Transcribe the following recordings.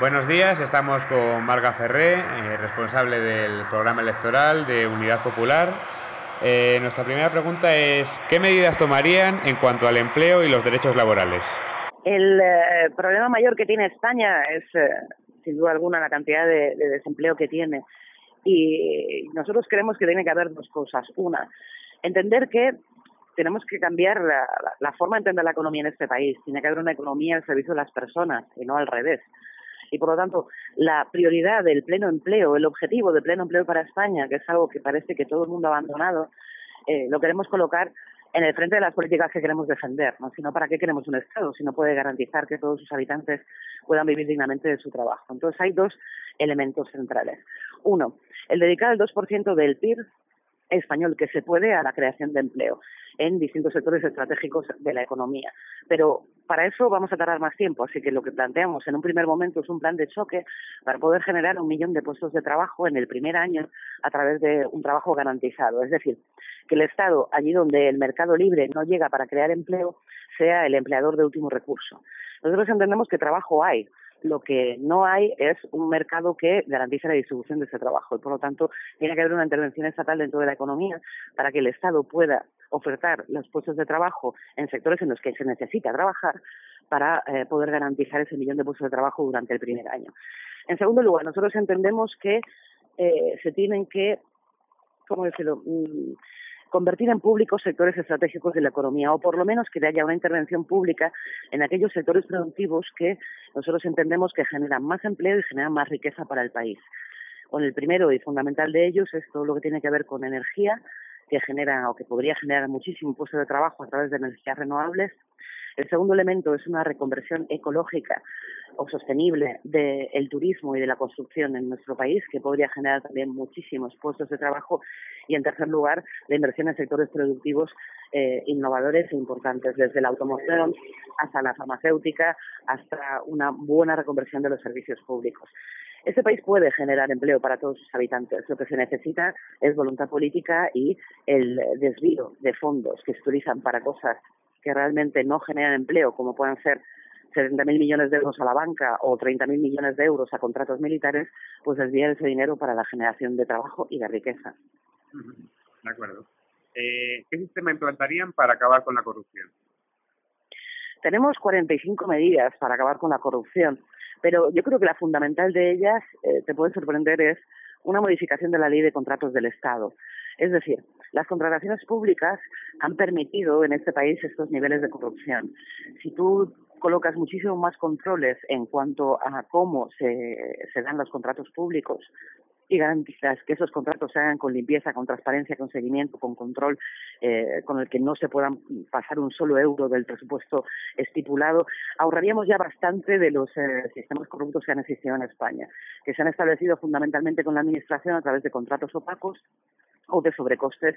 Buenos días, estamos con Marga Ferré, responsable del programa electoral de Unidad Popular. Nuestra primera pregunta es, ¿qué medidas tomarían en cuanto al empleo y los derechos laborales? El problema mayor que tiene España es, sin duda alguna, la cantidad de desempleo que tiene. Y nosotros creemos que tiene que haber dos cosas. Una, entender que tenemos que cambiar la forma de entender la economía en este país. Tiene que haber una economía al servicio de las personas y no al revés. Y por lo tanto, la prioridad del pleno empleo, el objetivo de pleno empleo para España, que es algo que parece que todo el mundo ha abandonado, lo queremos colocar en el frente de las políticas que queremos defender, ¿no? Si no, ¿para qué queremos un Estado si no puede garantizar que todos sus habitantes puedan vivir dignamente de su trabajo? Entonces hay dos elementos centrales. Uno, el dedicar el 2% del PIB español que se puede a la creación de empleo en distintos sectores estratégicos de la economía. Pero para eso vamos a tardar más tiempo, así que lo que planteamos en un primer momento es un plan de choque para poder generar 1 millón de puestos de trabajo en el primer año a través de un trabajo garantizado. Es decir, que el Estado, allí donde el mercado libre no llega para crear empleo, sea el empleador de último recurso. Nosotros entendemos que trabajo hay. Lo que no hay es un mercado que garantice la distribución de ese trabajo y, por lo tanto, tiene que haber una intervención estatal dentro de la economía para que el Estado pueda ofertar los puestos de trabajo en sectores en los que se necesita trabajar para poder garantizar ese 1 millón de puestos de trabajo durante el primer año. En segundo lugar, nosotros entendemos que se tienen que, ¿cómo decirlo?, convertir en públicos sectores estratégicos de la economía, o por lo menos que haya una intervención pública en aquellos sectores productivos que nosotros entendemos que generan más empleo y generan más riqueza para el país. Con el primero y fundamental de ellos es todo lo que tiene que ver con energía, que genera o que podría generar muchísimo puesto de trabajo a través de energías renovables. El segundo elemento es una reconversión ecológica o sostenible del turismo y de la construcción en nuestro país, que podría generar también muchísimos puestos de trabajo. Y, en tercer lugar, la inversión en sectores productivos innovadores e importantes, desde la automoción hasta la farmacéutica, hasta una buena reconversión de los servicios públicos. Este país puede generar empleo para todos sus habitantes. Lo que se necesita es voluntad política y el desvío de fondos que se utilizan para cosas que realmente no generan empleo, como puedan ser 70.000 millones de euros a la banca o 30.000 millones de euros a contratos militares, pues desviar ese dinero para la generación de trabajo y de riqueza. De acuerdo. ¿Qué sistema implantarían para acabar con la corrupción? Tenemos 45 medidas para acabar con la corrupción, pero yo creo que la fundamental de ellas, te puede sorprender, es una modificación de la ley de contratos del Estado. Es decir, las contrataciones públicas han permitido en este país estos niveles de corrupción. Si tú colocas muchísimo más controles en cuanto a cómo se dan los contratos públicos y garantizas que esos contratos se hagan con limpieza, con transparencia, con seguimiento, con control, con el que no se puedan pasar un solo euro del presupuesto estipulado, ahorraríamos ya bastante de los sistemas corruptos que han existido en España, que se han establecido fundamentalmente con la Administración a través de contratos opacos o de sobrecostes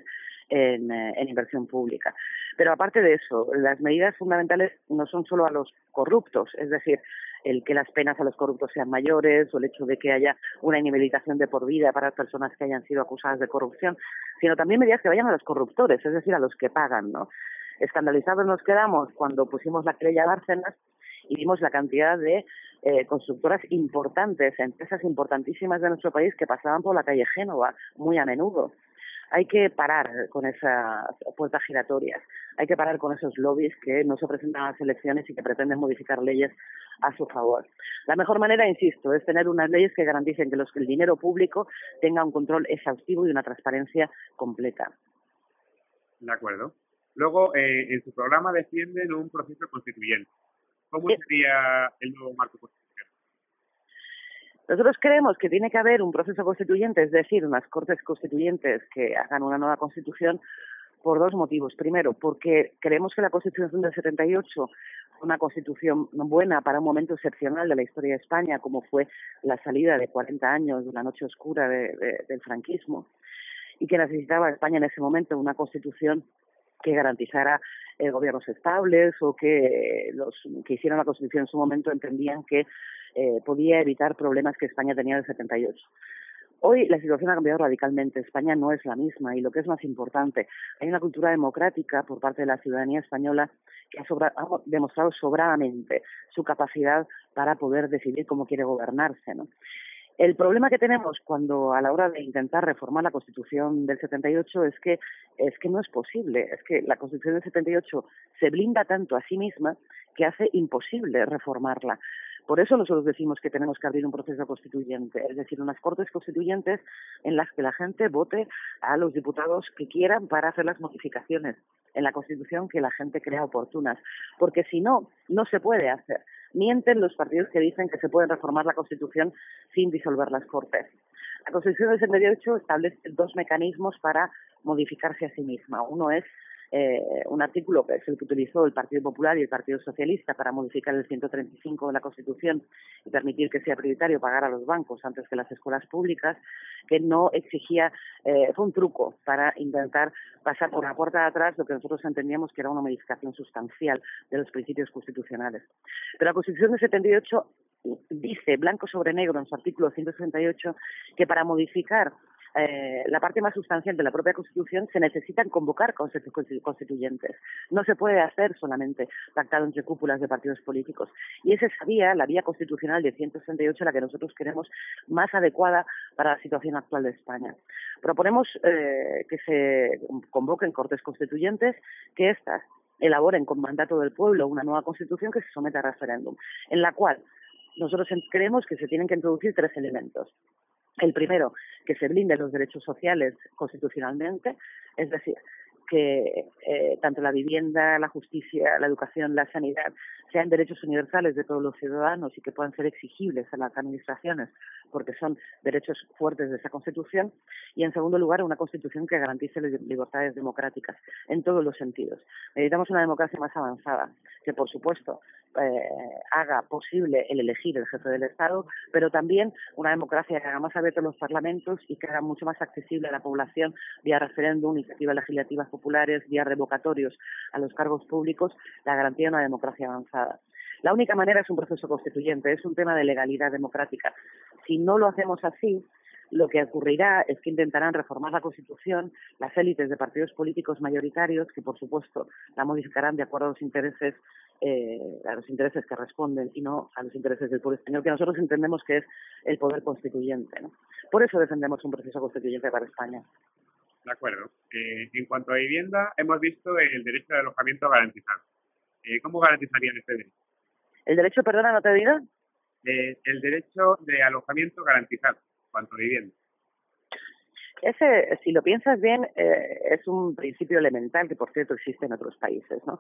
en inversión pública. Pero aparte de eso, las medidas fundamentales no son solo a los corruptos, es decir, el que las penas a los corruptos sean mayores o el hecho de que haya una inhabilitación de por vida para personas que hayan sido acusadas de corrupción, sino también medidas que vayan a los corruptores, es decir, a los que pagan, ¿no? Escandalizados nos quedamos cuando pusimos la querella a Bárcenas y vimos la cantidad de constructoras importantes, empresas importantísimas de nuestro país que pasaban por la calle Génova muy a menudo. Hay que parar con esas puertas giratorias, hay que parar con esos lobbies que no se presentan a las elecciones y que pretenden modificar leyes a su favor. La mejor manera, insisto, es tener unas leyes que garanticen que el dinero público tenga un control exhaustivo y una transparencia completa. De acuerdo. Luego, en su programa defienden un proceso constituyente. ¿Cómo sería el nuevo marco constitucional? Nosotros creemos que tiene que haber un proceso constituyente, es decir, unas cortes constituyentes que hagan una nueva constitución por dos motivos. Primero, porque creemos que la Constitución del 78 fue una constitución buena para un momento excepcional de la historia de España, como fue la salida de 40 años de la noche oscura del franquismo, y que necesitaba España en ese momento una constitución que garantizara gobiernos estables o que los que hicieron la Constitución en su momento entendían que podía evitar problemas que España tenía en el 78. Hoy la situación ha cambiado radicalmente. España no es la misma y lo que es más importante, hay una cultura democrática por parte de la ciudadanía española que ha demostrado sobradamente su capacidad para poder decidir cómo quiere gobernarse, ¿no? El problema que tenemos cuando a la hora de intentar reformar la Constitución del 78 es que no es posible, es que la Constitución del 78 se blinda tanto a sí misma que hace imposible reformarla. Por eso nosotros decimos que tenemos que abrir un proceso constituyente, es decir, unas cortes constituyentes en las que la gente vote a los diputados que quieran para hacer las modificaciones en la Constitución que la gente crea oportunas, porque si no, no se puede hacer. Mienten los partidos que dicen que se pueden reformar la Constitución sin disolver las Cortes. La Constitución del 78 establece dos mecanismos para modificarse a sí misma. Uno es un artículo que es el que utilizó el Partido Popular y el Partido Socialista para modificar el 135 de la Constitución y permitir que sea prioritario pagar a los bancos antes que las escuelas públicas, que no exigía, fue un truco para intentar pasar por la puerta de atrás lo que nosotros entendíamos que era una modificación sustancial de los principios constitucionales. Pero la Constitución del 78 dice, blanco sobre negro en su artículo 168, que para modificar la parte más sustancial de la propia Constitución se necesitan convocar constituyentes. No se puede hacer solamente pactado entre cúpulas de partidos políticos. Y es esa vía, la vía constitucional de 168, la que nosotros queremos más adecuada para la situación actual de España. Proponemos que se convoquen cortes constituyentes, que éstas elaboren con mandato del pueblo una nueva Constitución que se someta a referéndum, en la cual nosotros creemos que se tienen que introducir tres elementos. El primero, que se blinden los derechos sociales constitucionalmente, es decir, que tanto la vivienda, la justicia, la educación, la sanidad sean derechos universales de todos los ciudadanos y que puedan ser exigibles a las administraciones porque son derechos fuertes de esa Constitución. Y, en segundo lugar, una Constitución que garantice libertades democráticas en todos los sentidos. Necesitamos una democracia más avanzada, que, por supuesto, haga posible el elegir el jefe del Estado, pero también una democracia que haga más abiertos los parlamentos y que haga mucho más accesible a la población vía referéndum, iniciativas legislativas populares, vía revocatorios a los cargos públicos, la garantía de una democracia avanzada. La única manera es un proceso constituyente, es un tema de legalidad democrática. Si no lo hacemos así, lo que ocurrirá es que intentarán reformar la Constitución las élites de partidos políticos mayoritarios que, por supuesto, la modificarán de acuerdo a los intereses que responden y no a los intereses del pueblo español, que nosotros entendemos que es el poder constituyente, ¿no? Por eso defendemos un proceso constituyente para España. De acuerdo. En cuanto a vivienda, hemos visto el derecho de alojamiento garantizado. ¿Cómo garantizarían este derecho? ¿El derecho, perdona, no te digo? El derecho de alojamiento garantizado en cuanto a vivienda. Ese, si lo piensas bien, es un principio elemental que, por cierto, existe en otros países, ¿no?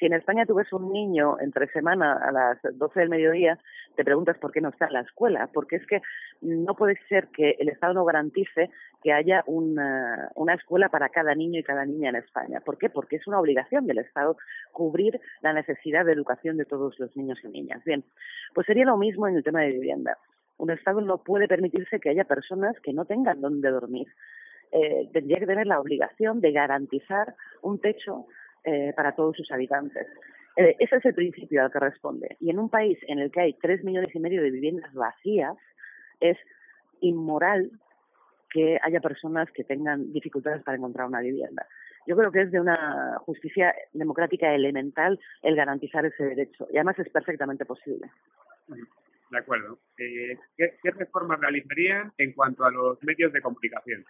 Si en España tú ves un niño entre semana a las 12 del mediodía, te preguntas por qué no está en la escuela, porque es que no puede ser que el Estado no garantice que haya una escuela para cada niño y cada niña en España. ¿Por qué? Porque es una obligación del Estado cubrir la necesidad de educación de todos los niños y niñas. Bien, pues sería lo mismo en el tema de vivienda. Un Estado no puede permitirse que haya personas que no tengan dónde dormir. Tendría que tener la obligación de garantizar un techo para todos sus habitantes. Ese es el principio al que responde. Y en un país en el que hay 3,5 millones de viviendas vacías, es inmoral que haya personas que tengan dificultades para encontrar una vivienda. Yo creo que es de una justicia democrática elemental el garantizar ese derecho. Y además es perfectamente posible. De acuerdo. ¿Qué reformas realizarían en cuanto a los medios de comunicación?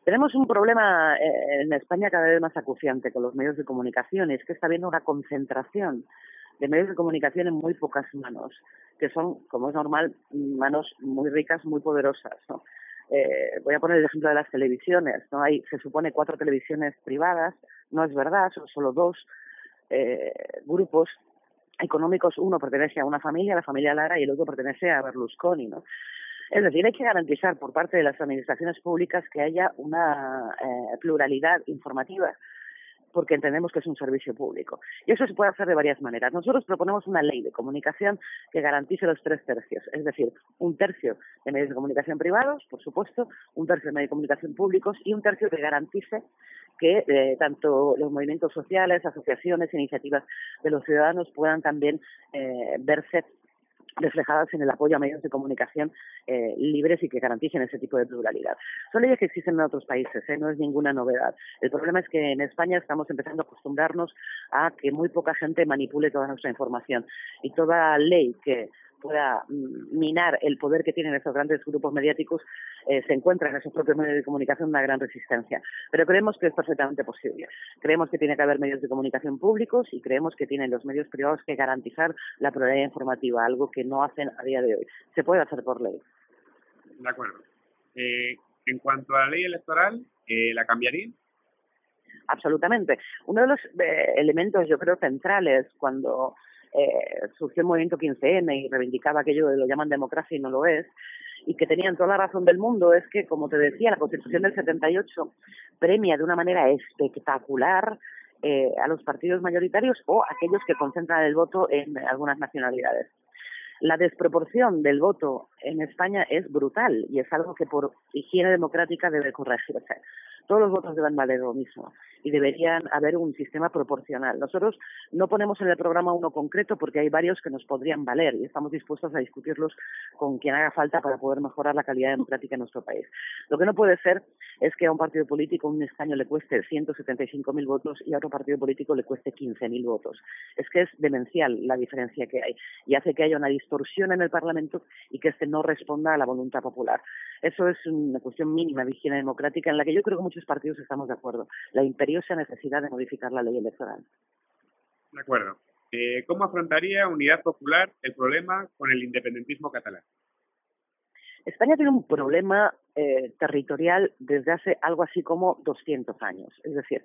Tenemos un problema en España cada vez más acuciante con los medios de comunicación, y es que está habiendo una concentración de medios de comunicación en muy pocas manos, que son, como es normal, manos muy ricas, muy poderosas, ¿no? Voy a poner el ejemplo de las televisiones, ¿no? Hay, se supone, 4 televisiones privadas, no es verdad, son solo 2 grupos económicos. Uno pertenece a una familia, la familia Lara, y el otro pertenece a Berlusconi, ¿no? Es decir, hay que garantizar por parte de las administraciones públicas que haya una pluralidad informativa, porque entendemos que es un servicio público. Y eso se puede hacer de varias maneras. Nosotros proponemos una ley de comunicación que garantice los 3 tercios, es decir, 1/3 de medios de comunicación privados, por supuesto, 1/3 de medios de comunicación públicos y 1/3 que garantice que tanto los movimientos sociales, asociaciones, iniciativas de los ciudadanos puedan también verse reflejadas en el apoyo a medios de comunicación libres y que garanticen ese tipo de pluralidad. Son leyes que existen en otros países, no es ninguna novedad. El problema es que en España estamos empezando a acostumbrarnos a que muy poca gente manipule toda nuestra información, y toda ley que pueda minar el poder que tienen esos grandes grupos mediáticos se encuentra en esos propios medios de comunicación una gran resistencia. Pero creemos que es perfectamente posible. Creemos que tiene que haber medios de comunicación públicos y creemos que tienen los medios privados que garantizar la pluralidad informativa, algo que no hacen a día de hoy. Se puede hacer por ley. De acuerdo. En cuanto a la ley electoral, ¿la cambiaría? Absolutamente. Uno de los elementos, yo creo, centrales cuando surgió el movimiento 15M y reivindicaba aquello de lo llaman democracia y no lo es, y que tenían toda la razón del mundo, es que, como te decía, la Constitución del 78 premia de una manera espectacular a los partidos mayoritarios o aquellos que concentran el voto en algunas nacionalidades. La desproporción del voto en España es brutal y es algo que por higiene democrática debe corregirse. Todos los votos deben valer lo mismo y deberían haber un sistema proporcional. Nosotros no ponemos en el programa uno concreto porque hay varios que nos podrían valer y estamos dispuestos a discutirlos con quien haga falta para poder mejorar la calidad democrática en nuestro país. Lo que no puede ser es que a un partido político un escaño le cueste 175.000 votos y a otro partido político le cueste 15.000 votos. Es que es demencial la diferencia que hay y hace que haya una distorsión en el Parlamento y que este no responda a la voluntad popular. Eso es una cuestión mínima de higiene democrática en la que yo creo que muchos partidos estamos de acuerdo. La imperiosa necesidad de modificar la ley electoral. De acuerdo. ¿Cómo afrontaría Unidad Popular el problema con el independentismo catalán? España tiene un problema territorial desde hace algo así como 200 años. Es decir,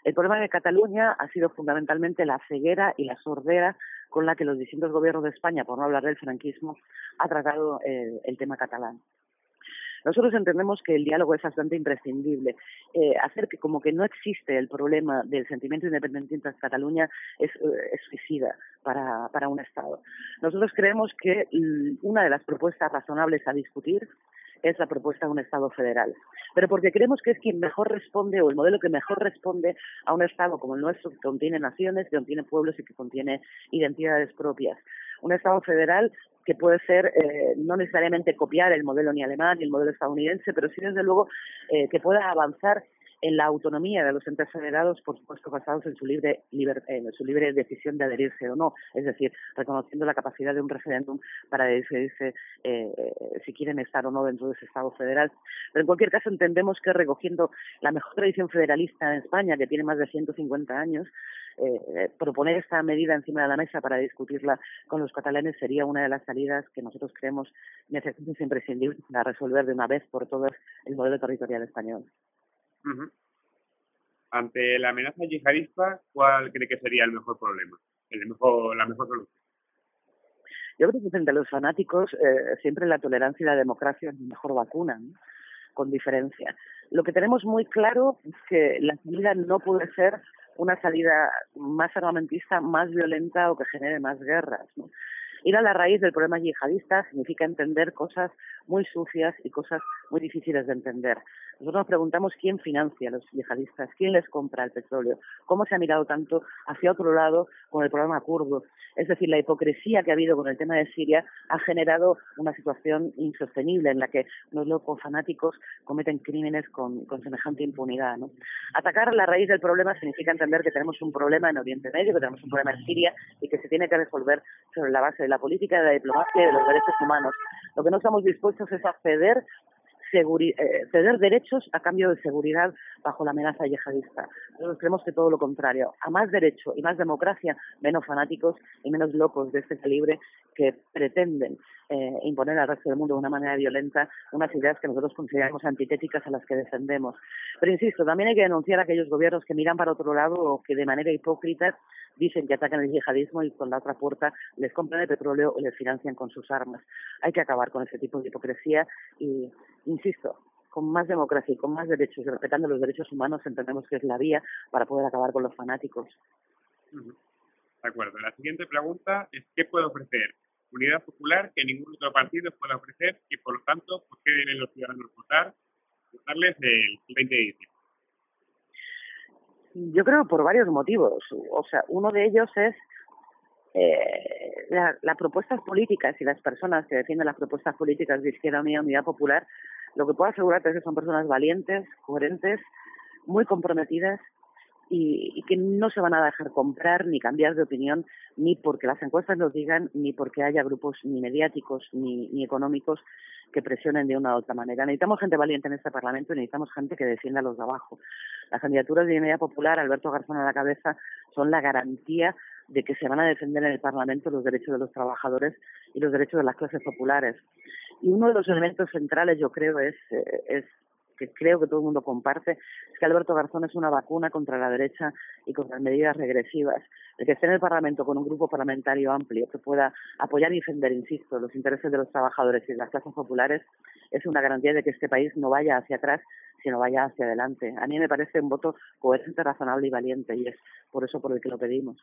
el problema de Cataluña ha sido fundamentalmente la ceguera y la sordera con la que los distintos gobiernos de España, por no hablar del franquismo, ha tratado el tema catalán. Nosotros entendemos que el diálogo es bastante imprescindible. Hacer que como que no existe el problema del sentimiento independentista en Cataluña es suicida para un Estado. Nosotros creemos que una de las propuestas razonables a discutir es la propuesta de un Estado federal. Pero porque creemos que es quien mejor responde, o el modelo que mejor responde a un Estado como el nuestro, que contiene naciones, que contiene pueblos y que contiene identidades propias. Un Estado federal que puede ser no necesariamente copiar el modelo ni alemán ni el modelo estadounidense, pero sí desde luego que pueda avanzar en la autonomía de los entes federados, por supuesto basados en su libre decisión de adherirse o no, es decir, reconociendo la capacidad de un referéndum para decidirse si quieren estar o no dentro de ese Estado federal. Pero en cualquier caso entendemos que recogiendo la mejor tradición federalista en España, que tiene más de 150 años, proponer esta medida encima de la mesa para discutirla con los catalanes sería una de las salidas que nosotros creemos necesarias e imprescindibles para resolver de una vez por todas el modelo territorial español. Uh-huh. Ante la amenaza yihadista, ¿cuál cree que sería el mejor problema? La mejor solución. Yo creo que frente a los fanáticos siempre la tolerancia y la democracia es la mejor vacuna, ¿no? Con diferencia. Lo que tenemos muy claro es que la salida no puede ser una salida más armamentista, más violenta o que genere más guerras, ¿no? Ir a la raíz del problema yihadista significa entender cosas muy sucias y cosas muy difíciles de entender. Nosotros nos preguntamos quién financia a los yihadistas, quién les compra el petróleo, cómo se ha mirado tanto hacia otro lado con el problema kurdo. Es decir, la hipocresía que ha habido con el tema de Siria ha generado una situación insostenible en la que unos locos fanáticos cometen crímenes con semejante impunidad, ¿no? Atacar la raíz del problema significa entender que tenemos un problema en Oriente Medio, que tenemos un problema en Siria y que se tiene que resolver sobre la base de la política, de la diplomacia y de los derechos humanos. Lo que no estamos dispuestos es a ceder derechos a cambio de seguridad bajo la amenaza yihadista. Nosotros creemos que todo lo contrario. A más derecho y más democracia, menos fanáticos y menos locos de este calibre que pretenden imponer al resto del mundo de una manera violenta unas ideas que nosotros consideramos antitéticas a las que defendemos. Pero insisto, también hay que denunciar a aquellos gobiernos que miran para otro lado o que de manera hipócrita dicen que atacan el yihadismo y con la otra puerta les compran el petróleo o les financian con sus armas. Hay que acabar con ese tipo de hipocresía y, insisto, con más democracia y con más derechos y respetando los derechos humanos entendemos que es la vía para poder acabar con los fanáticos. De acuerdo. La siguiente pregunta es ¿qué puede ofrecer Unidad Popular que ningún otro partido pueda ofrecer y por lo tanto por qué deben los ciudadanos votarles el 20 de diciembre? Yo creo por varios motivos. O sea, uno de ellos es las propuestas políticas y las personas que defienden las propuestas políticas de Izquierda Unida, Unidad Popular, lo que puedo asegurarte es que son personas valientes, coherentes, muy comprometidas y que no se van a dejar comprar ni cambiar de opinión ni porque las encuestas lo digan ni porque haya grupos ni mediáticos ni económicos que presionen de una u otra manera. Necesitamos gente valiente en este Parlamento y necesitamos gente que defienda a los de abajo. Las candidaturas de Unidad Popular, Alberto Garzón a la cabeza, son la garantía de que se van a defender en el Parlamento los derechos de los trabajadores y los derechos de las clases populares. Y uno de los elementos centrales, yo creo, es que creo que todo el mundo comparte, es que Alberto Garzón es una vacuna contra la derecha y contra medidas regresivas. El que esté en el Parlamento con un grupo parlamentario amplio que pueda apoyar y defender, insisto, los intereses de los trabajadores y de las clases populares es una garantía de que este país no vaya hacia atrás, sino vaya hacia adelante. A mí me parece un voto coherente, razonable y valiente, y es por eso por el que lo pedimos.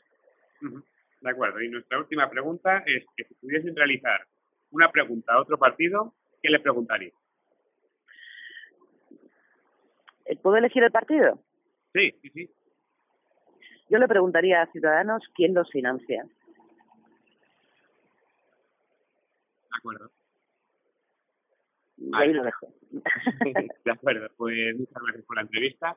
De acuerdo. Y nuestra última pregunta es que si pudiesen realizar una pregunta a otro partido, ¿qué le preguntaría? ¿Puedo elegir el partido? Sí, sí, sí. Yo le preguntaría a Ciudadanos quién los financia. De acuerdo. Y ahí lo dejo. De acuerdo. Pues muchas gracias por la entrevista.